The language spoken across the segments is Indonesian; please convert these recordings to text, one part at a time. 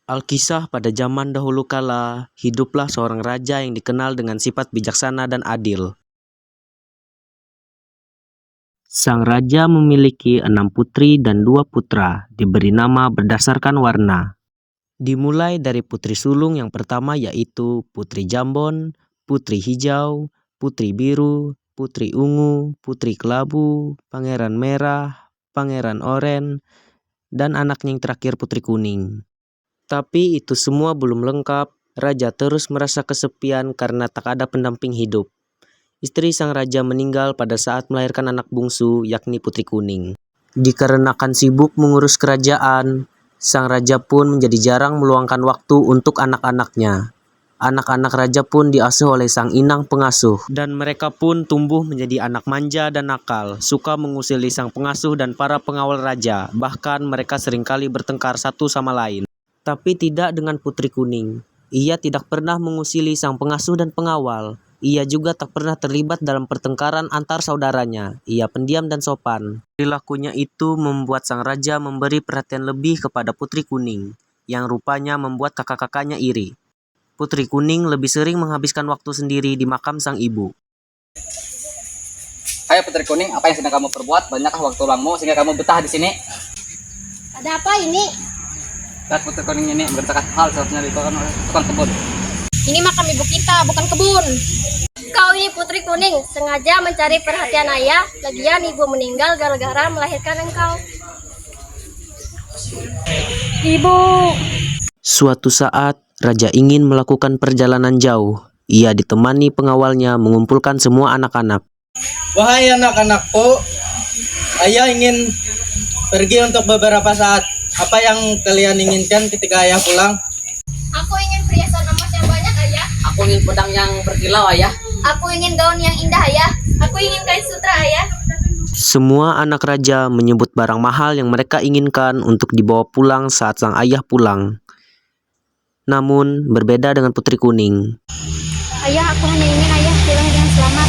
Alkisah pada zaman dahulu kala, hiduplah seorang raja yang dikenal dengan sifat bijaksana dan adil. Sang raja memiliki 6 putri dan 2 putra, diberi nama berdasarkan warna. Dimulai dari putri sulung yang pertama yaitu Putri Jambon, Putri Hijau, Putri Biru, Putri Ungu, Putri Kelabu, Pangeran Merah, Pangeran Oren, dan anaknya yang terakhir Putri Kuning. Tapi itu semua belum lengkap, raja terus merasa kesepian karena tak ada pendamping hidup. Istri sang raja meninggal pada saat melahirkan anak bungsu, yakni Putri Kuning. Dikarenakan sibuk mengurus kerajaan, sang raja pun menjadi jarang meluangkan waktu untuk anak-anaknya. Anak-anak raja pun diasuh oleh sang inang pengasuh, dan mereka pun tumbuh menjadi anak manja dan nakal, suka mengusili sang pengasuh dan para pengawal raja, bahkan mereka seringkali bertengkar satu sama lain. Tapi tidak dengan Putri Kuning. Ia tidak pernah mengusili sang pengasuh dan pengawal. Ia juga tak pernah terlibat dalam pertengkaran antar saudaranya. Ia pendiam dan sopan. Perilakunya itu membuat sang raja memberi perhatian lebih kepada Putri Kuning, yang rupanya membuat kakak-kakaknya iri. Putri Kuning lebih sering menghabiskan waktu sendiri di makam sang ibu. Hai Putri Kuning, apa yang sedang kamu perbuat? Banyakkah waktu luangmu sehingga kamu betah di sini? Ada apa ini? Lihat Putri Kuning ini mengerjakan hal seharusnya dilakukan oleh tukang kebun. Ini makam ibu kita, bukan kebun. Kau ini Putri Kuning, sengaja mencari perhatian ayah. Lagian ibu meninggal gara-gara melahirkan engkau. Ibu. Suatu saat, raja ingin melakukan perjalanan jauh. Ia ditemani pengawalnya mengumpulkan semua anak-anak. Wahai anak-anakku, ayah ingin pergi untuk beberapa saat. Apa yang kalian inginkan ketika ayah pulang? Aku ingin perhiasan emas yang banyak, ayah. Aku ingin pedang yang berkilau, ayah. Aku ingin gaun yang indah, ayah. Aku ingin kain sutra, ayah. Semua anak raja menyebut barang mahal yang mereka inginkan untuk dibawa pulang saat sang ayah pulang. Namun, berbeda dengan Putri Kuning. Ayah, aku hanya ingin ayah pulang dengan selamat.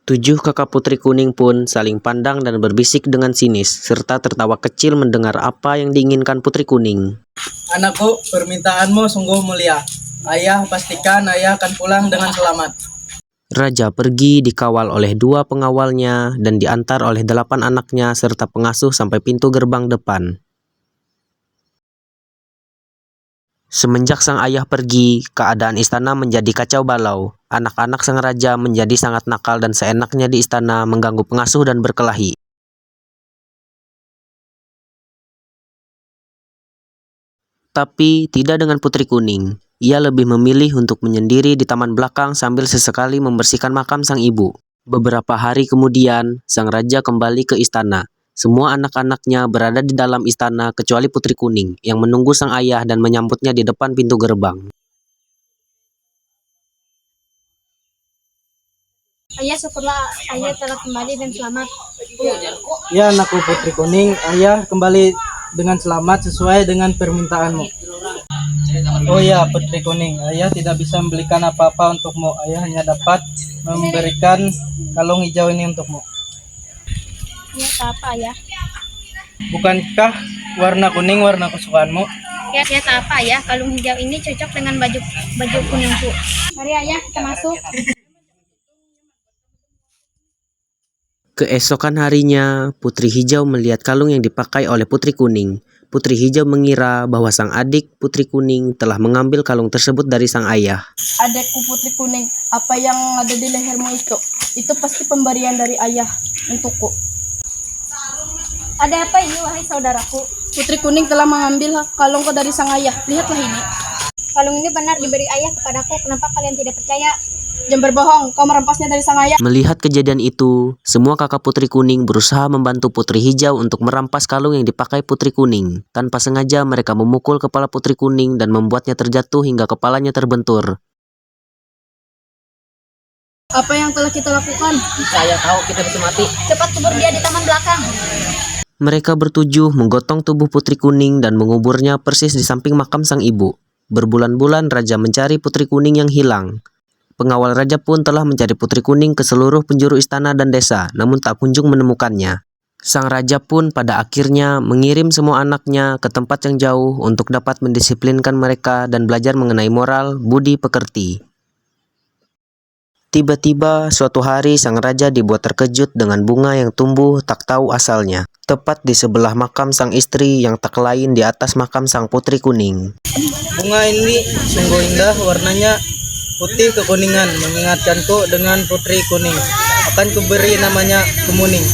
7 kakak Putri Kuning pun saling pandang dan berbisik dengan sinis, serta tertawa kecil mendengar apa yang diinginkan Putri Kuning. Anakku, permintaanmu sungguh mulia. Ayah pastikan ayah akan pulang dengan selamat. Raja pergi dikawal oleh 2 pengawalnya dan diantar oleh 8 anaknya serta pengasuh sampai pintu gerbang depan. Semenjak sang ayah pergi, keadaan istana menjadi kacau balau. Anak-anak sang raja menjadi sangat nakal dan seenaknya di istana mengganggu pengasuh dan berkelahi. Tapi tidak dengan Putri Kuning. Ia lebih memilih untuk menyendiri di taman belakang sambil sesekali membersihkan makam sang ibu. Beberapa hari kemudian, sang raja kembali ke istana. Semua anak-anaknya berada di dalam istana kecuali Putri Kuning yang menunggu sang ayah dan menyambutnya di depan pintu gerbang. Ayah, syukurlah ayah telah kembali dan selamat. Ya anakku Putri Kuning, ayah kembali dengan selamat sesuai dengan permintaanmu. Oh ya Putri Kuning, ayah tidak bisa membelikan apa-apa untukmu. Ayah hanya dapat memberikan kalung hijau ini untukmu. Ya, tak apa, ayah. Bukankah warna kuning warna kesukaanmu? Ya, tak apa, ayah. Kalung hijau ini cocok dengan baju kuningku. Mari, ayah, kita masuk. Keesokan harinya, Putri Hijau melihat kalung yang dipakai oleh Putri Kuning. Putri Hijau mengira bahwa sang adik Putri Kuning telah mengambil kalung tersebut dari sang ayah. Adekku Putri Kuning, apa yang ada di lehermu itu pasti pemberian dari ayah untukku. Ada apa ini, wahai saudaraku? Putri Kuning telah mengambil kalungku dari sang ayah. Lihatlah ini. Kalung ini benar diberi ayah kepadaku. Kenapa kalian tidak percaya? Jangan berbohong, kau merampasnya dari sang ayah. Melihat kejadian itu, semua kakak Putri Kuning berusaha membantu Putri Hijau untuk merampas kalung yang dipakai Putri Kuning. Tanpa sengaja mereka memukul kepala Putri Kuning dan membuatnya terjatuh hingga kepalanya terbentur. Apa yang telah kita lakukan? Saya tahu kita bisa mati. Cepat kubur dia di taman belakang. Mereka bertujuh menggotong tubuh Putri Kuning dan menguburnya persis di samping makam sang ibu. Berbulan-bulan raja mencari Putri Kuning yang hilang. Pengawal raja pun telah mencari Putri Kuning ke seluruh penjuru istana dan desa, namun tak kunjung menemukannya. Sang raja pun pada akhirnya mengirim semua anaknya ke tempat yang jauh untuk dapat mendisiplinkan mereka dan belajar mengenai moral budi pekerti. Tiba-tiba suatu hari sang raja dibuat terkejut dengan bunga yang tumbuh tak tahu asalnya, tepat di sebelah makam sang istri yang tak lain di atas makam sang putri kuning. Bunga ini sungguh indah, warnanya putih kekuningan, mengingatkanku dengan putri kuning. Akan kuberi namanya Kemuning.